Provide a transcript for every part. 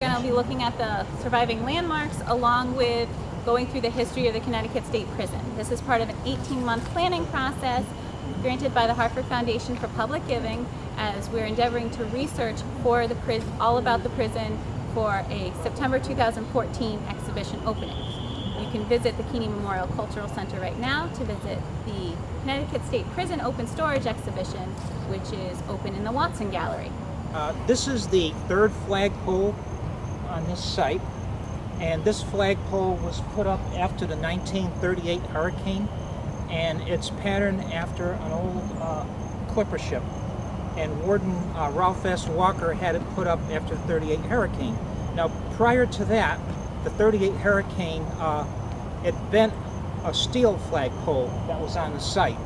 We're going to be looking at the surviving landmarks along with going through the history of the Connecticut State Prison. This is part of an 18-month planning process granted by the Hartford Foundation for Public Giving, as we're endeavoring to research for the all about the prison for a September 2014 exhibition opening. You can visit the Keeney Memorial Cultural Center right now to visit the Connecticut State Prison Open Storage Exhibition, which is open in the Watson Gallery. This is the third flagpole on this site, and this flagpole was put up after the 1938 hurricane, and it's patterned after an old clipper ship. And Warden Ralph S. Walker had it put up after the 38 hurricane. Now, prior to that, the 38 hurricane, it bent a steel flagpole that was on the site.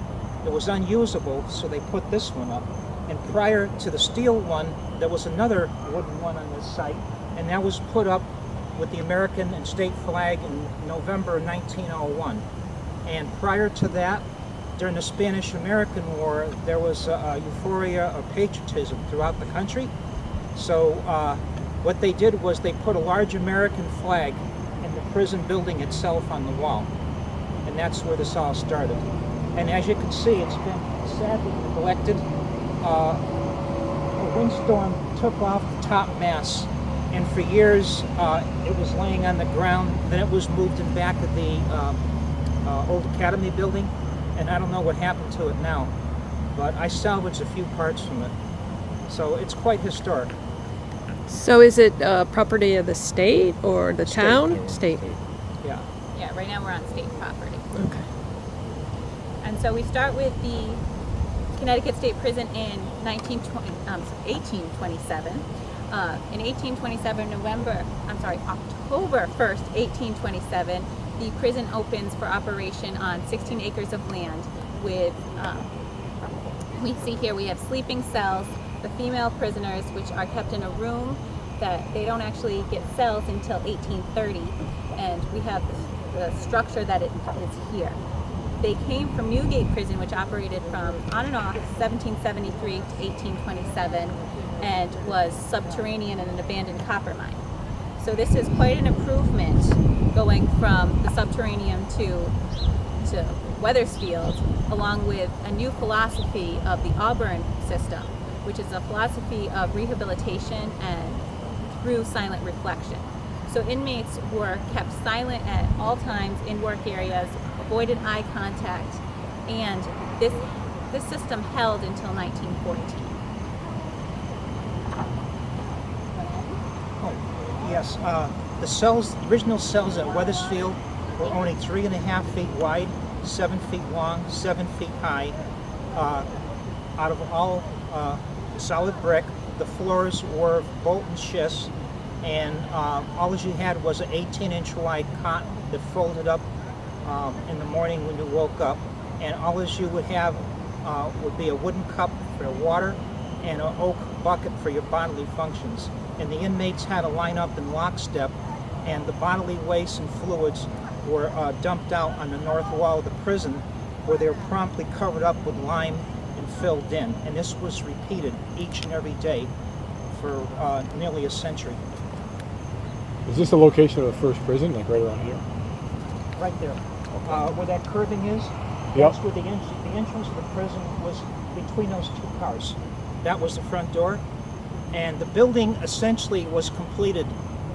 It was unusable, so they put this one up. And prior to the steel one, there was another wooden one on this site, and that was put up with the American and state flag in November 1901. And prior to that, during the Spanish-American War, there was a euphoria of patriotism throughout the country. So what they did was they put a large American flag in the prison building itself on the wall. And that's where this all started. And as you can see, it's been sadly neglected. A windstorm took off the top mass, and for years it was laying on the ground. Then it was moved in back of the old Academy building, and I don't know what happened to it now, but I salvaged a few parts from it. So it's quite historic. So is it property of the state or the town? Yeah. State. Yeah. Yeah, right now we're on state property. Okay. And so we start with the Connecticut State Prison in 1827. In 1827, October 1st, 1827, the prison opens for operation on 16 acres of land with, we see here we have sleeping cells, the female prisoners, which are kept in a room that they don't actually get cells until 1830, and we have the structure that it is here. They came from Newgate Prison, which operated from on and off 1773 to 1827 and was subterranean in an abandoned copper mine. So this is quite an improvement going from the subterranean to Wethersfield, along with a new philosophy of the Auburn system, which is a philosophy of rehabilitation and through silent reflection. So inmates were kept silent at all times in work areas, avoided eye contact, and this system held until 1914. Oh, yes. The cells, the original cells at Wethersfield were only 3.5 feet wide, 7 feet long, 7 feet high. Out of all solid brick, the floors were bolt and schist, and all you had was an 18-inch wide cot that folded up in the morning when you woke up, and all you would have would be a wooden cup for water and an oak bucket for your bodily functions. And the inmates had to line up in lockstep, and the bodily waste and fluids were dumped out on the north wall of the prison, where they were promptly covered up with lime and filled in. And this was repeated each and every day for nearly a century. Is this the location of the first prison, like right around here? Right there. Where that curving is, Yep. that's where the entrance of the prison was between those two cars. That was the front door, and the building essentially was completed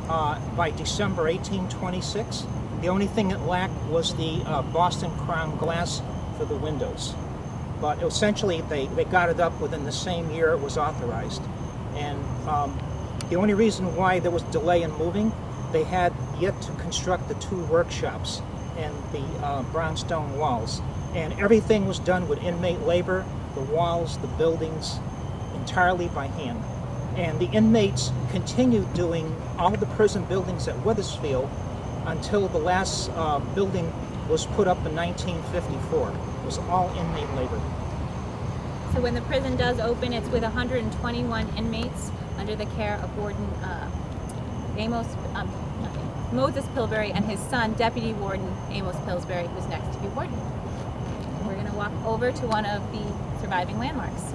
by December 1826. The only thing it lacked was the Boston Crown glass for the windows. But essentially they got it up within the same year it was authorized. And the only reason why there was delay in moving, they had yet to construct the 2 workshops and the brownstone walls. And everything was done with inmate labor, the walls, the buildings, entirely by hand. And the inmates continued doing all the prison buildings at Wethersfield until the last building was put up in 1954. It was all inmate labor. So when the prison does open, it's with 121 inmates under the care of Warden Moses Pillsbury and his son, Deputy Warden Amos Pillsbury, who's next to be warden. We're going to walk over to one of the surviving landmarks.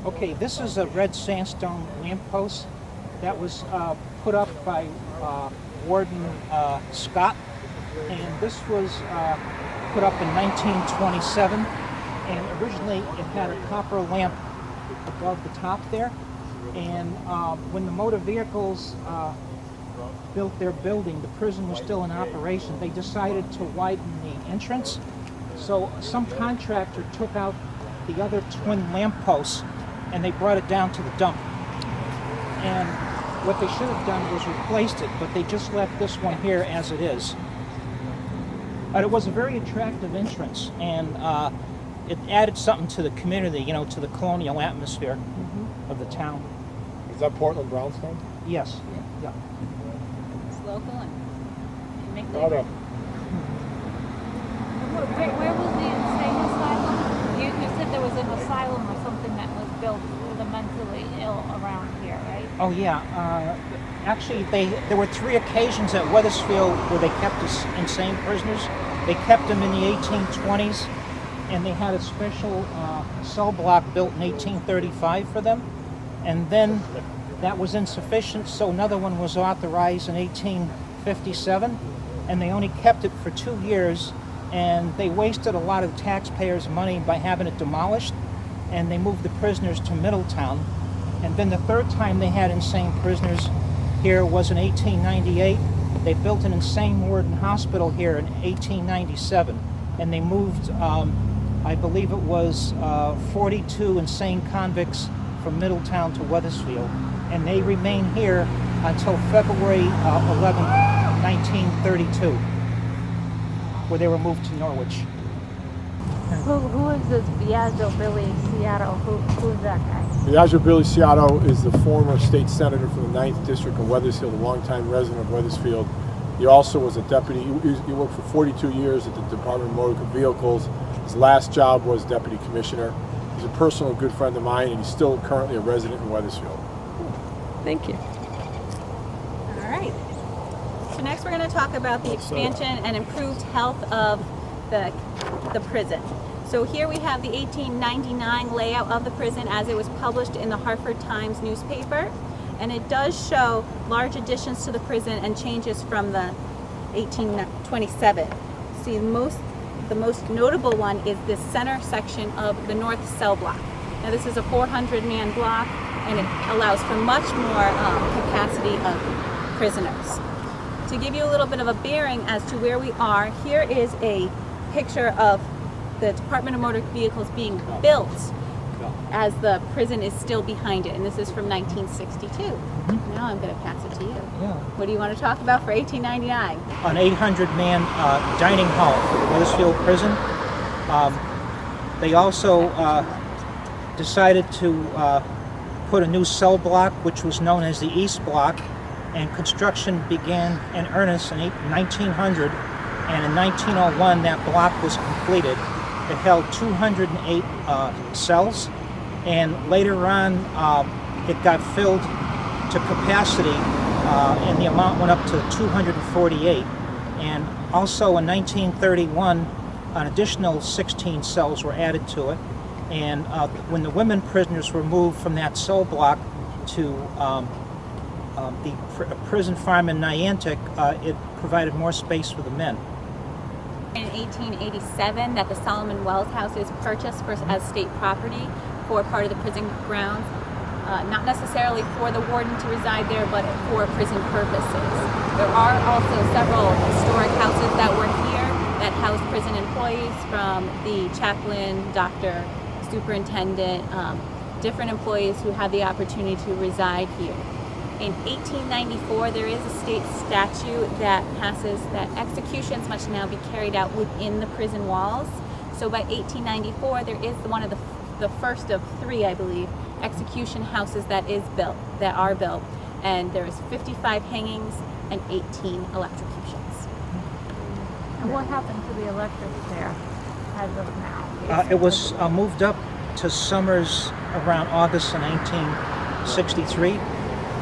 Okay, this is a red sandstone lamppost that was put up by Warden Scott, and this was put up in 1927, and originally it had a copper lamp above the top there, and when the motor vehicles built their building, the prison was still in operation, they decided to widen the entrance, so some contractor took out the other twin lamp posts and they brought it down to the dump. And what they should have done was replaced it, but they just left this one here as it is. But it was a very attractive entrance, and it added something to the community, you know, to the colonial atmosphere of the town. Is that Portland brownstone? Yes. Yeah. It's local and can make Hold labor. up. Where was the insane asylum? You said there was an asylum or something that was built for the mentally ill around here, right? Oh yeah. Actually, there were 3 occasions at Wethersfield where they kept insane prisoners. They kept them in the 1820s, and they had a special cell block built in 1835 for them. And then that was insufficient, so another one was authorized in 1857, and they only kept it for 2 years, and they wasted a lot of taxpayers' money by having it demolished, and they moved the prisoners to Middletown. And then the 3rd time they had insane prisoners here was in 1898. They built an insane ward and hospital here in 1897, and they moved, I believe it was 42 insane convicts from Middletown to Wethersfield, and they remain here until February 11th, 1932, where they were moved to Norwich. Who is this Biagio Billy Seattle? Who's that guy? Biagio Billy Ciotto is the former state senator from the 9th District of Wethersfield, a longtime resident of Wethersfield. He also was a deputy. He worked for 42 years at the Department of Motor Vehicles. His last job was deputy commissioner. He's a personal good friend of mine, and he's still currently a resident in Wethersfield. Thank you. All right. So next we're going to talk about the expansion and improved health of the prison. So here we have the 1899 layout of the prison as it was published in the Hartford Times newspaper, and it does show large additions to the prison and changes from the 1827. See, the most notable one is this center section of the north cell block. Now this is a 400-man block, and it allows for much more capacity of prisoners. To give you a little bit of a bearing as to where we are, here is a picture of the Department of Motor Vehicles being built as the prison is still behind it, and this is from 1962. Now I'm going to pass it to you. Yeah. What do you want to talk about for 1899? An 800-man dining hall for the Wethersfield prison. They also decided to put a new cell block, which was known as the East Block, and construction began in earnest in 1900, and in 1901 that block was completed. It held 208 cells, and later on it got filled to capacity, and the amount went up to 248. And also in 1931, an additional 16 cells were added to it. And when the women prisoners were moved from that cell block to the prison farm in Niantic, it provided more space for the men. In 1887, that the Solomon Wells House is purchased as state property for part of the prison grounds, not necessarily for the warden to reside there, but for prison purposes. There are also several historic houses that were here that house prison employees, from the chaplain, doctor, superintendent, different employees who have the opportunity to reside here. In 1894, there is a state statute that passes that executions must now be carried out within the prison walls. So by 1894, there is one of the first of 3, I believe, execution houses that are built, and there's 55 hangings and 18 electrocutions. And what happened to the electric there as of now? It was moved up to Summers around August of 1963,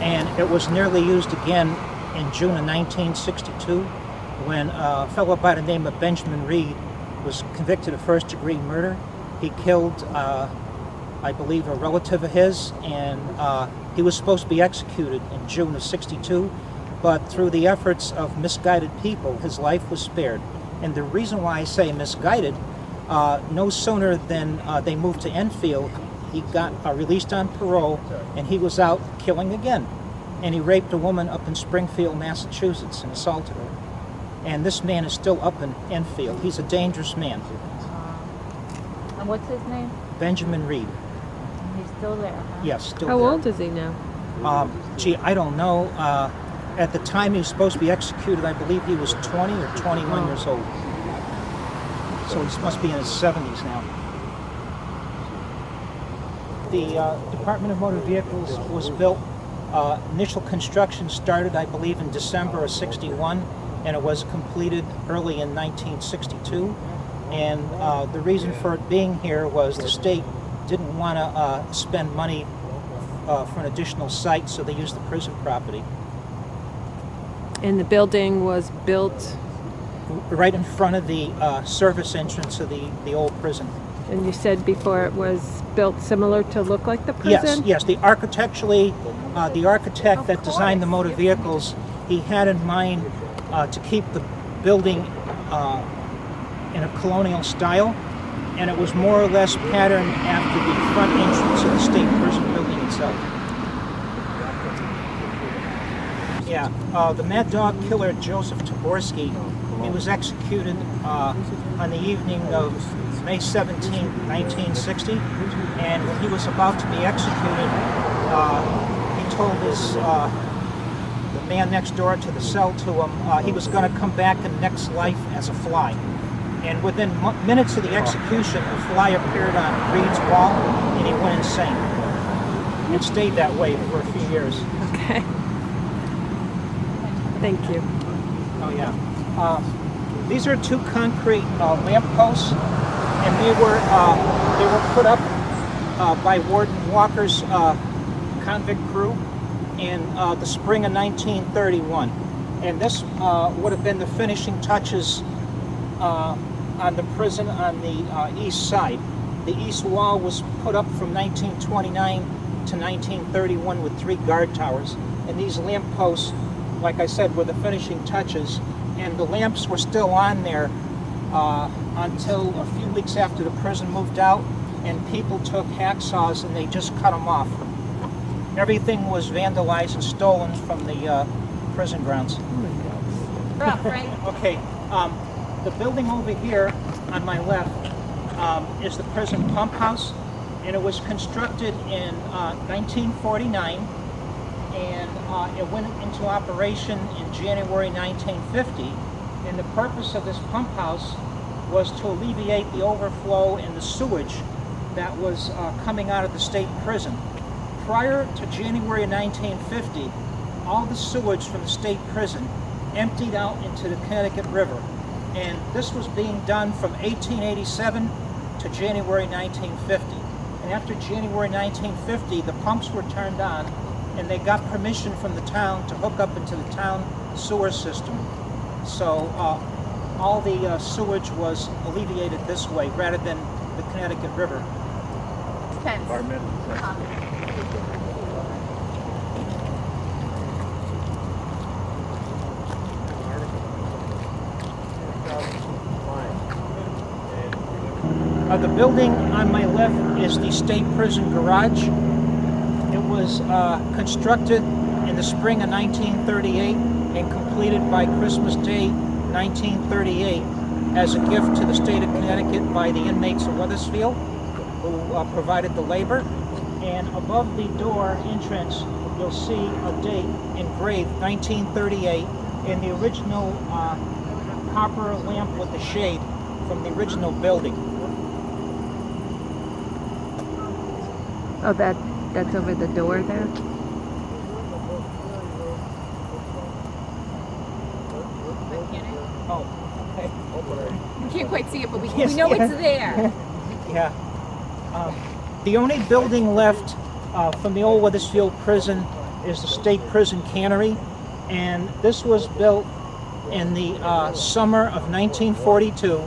and it was nearly used again in June of 1962 when a fellow by the name of Benjamin Reed was convicted of first-degree murder. He killed, I believe, a relative of his, and He was supposed to be executed in June of '62, but through the efforts of misguided people, his life was spared. And the reason why I say misguided, no sooner than they moved to Enfield, he got released on parole, and he was out killing again. And he raped a woman up in Springfield, Massachusetts, and assaulted her. And this man is still up in Enfield. He's a dangerous man. And what's his name? Benjamin Reed. He's still there, huh? Yes, still How there. old is he now? Gee, I don't know. At the time he was supposed to be executed, I believe he was 20 or 21 years old. So he must be in his 70s now. The Department of Motor Vehicles was built. Initial construction started, I believe, in December of '61, and it was completed early in 1962. And the reason for it being here was the state didn't want to spend money for an additional site, so they used the prison property. And the building was built, Right in front of the service entrance of the old prison. and you said before it was built similar to look like the Yes, prison? yes. The architect that designed the motor vehicles, he had in mind to keep the building in a colonial style, and it was more or less patterned after the front entrance of the state prison building itself. Yeah, the Mad Dog killer Joseph Taborski, he was executed on the evening of May 17, 1960, and when he was about to be executed, he told the man next door to the cell to him he was going to come back in the next life as a fly. And within minutes of the execution, a fly appeared on Reed's wall, and he went insane. It stayed that way for a few years. Okay. Thank you. Oh yeah. These are two concrete lamp posts, and they were put up by Warden Walker's convict crew in the spring of 1931. And this would have been the finishing touches on the prison on the east side. The east wall was put up from 1929 to 1931 with 3 guard towers, and these lamp posts, like I said, were the finishing touches, and the lamps were still on there until a few weeks after the prison moved out, and people took hacksaws and they just cut them off. Everything was vandalized and stolen from the prison grounds. Okay, the building over here on my left is the prison pump house, and it was constructed in 1949, and it went into operation in January 1950, and the purpose of this pump house was to alleviate the overflow in the sewage that was coming out of the state prison. Prior to January 1950, all the sewage from the state prison emptied out into the Connecticut River, and this was being done from 1887 to January 1950. And after January 1950, the pumps were turned on, and they got permission from the town to hook up into the town sewer system. So all the sewage was alleviated this way rather than the Connecticut River. The building on my left is the state prison garage. It was constructed in the spring of 1938 and completed by Christmas Day 1938 as a gift to the state of Connecticut by the inmates of Wethersfield, who provided the labor. And above the door entrance, you'll see a date engraved, 1938, in the original copper lamp with the shade from the original building. Oh, that's over the door there? Oh, okay. We can't quite see it, but we Yes, know yeah. it's there. Yeah. The only building left from the old Wethersfield prison is the state prison cannery, and this was built in the summer of 1942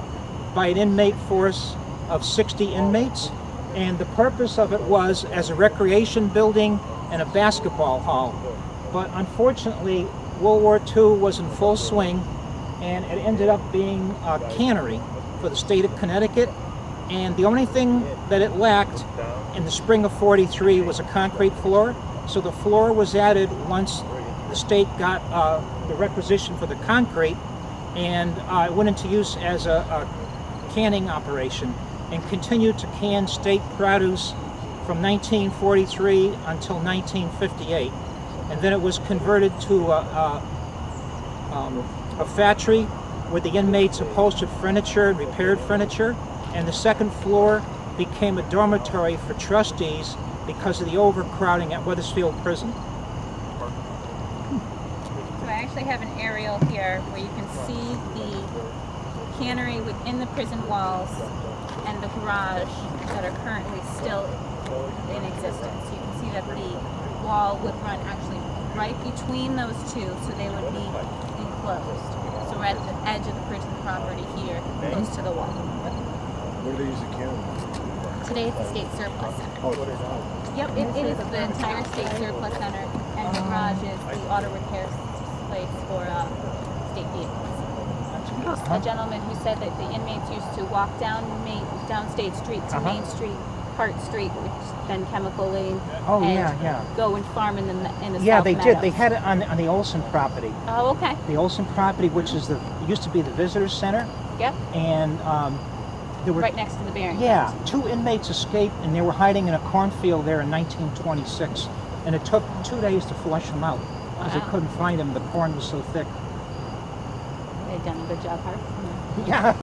by an inmate force of 60 inmates, and the purpose of it was as a recreation building and a basketball hall. But unfortunately, World War II was in full swing, and it ended up being a cannery for the state of Connecticut. And the only thing that it lacked in the spring of '43 was a concrete floor. So the floor was added once the state got the requisition for the concrete, and it went into use as a canning operation and continued to can state produce from 1943 until 1958. And then it was converted to a factory where the inmates upholstered furniture and repaired furniture. And the second floor became a dormitory for trustees because of the overcrowding at Wethersfield Prison. So I actually have an aerial here where you can see the cannery within the prison walls and the garage that are currently still in existence. You can see that the wall would run actually right between those two, so they would be enclosed. So we're at the edge of the prison property here, close to the wall. What do they use the cannon? Today it's the state surplus center. Oh, what is that? Yep, it is the entire state surplus center, and the garage is the auto repair place for state vehicles. A gentleman who said that the inmates used to walk down State Street to Main Street, Hart Street, which then Chemical Lane, Oh, and yeah. go and farm in the Yeah, South they Meadows. did. They had it on the Olson property. Oh, okay. The Olson property, which is used to be the visitor center, Yep, and there were right next to the Barrington. Yeah, 2 inmates escaped, and they were hiding in a cornfield there in 1926. And it took 2 days to flush them out because they Wow. couldn't find them. The corn was so thick. They've done a good job harvesting them. Yeah.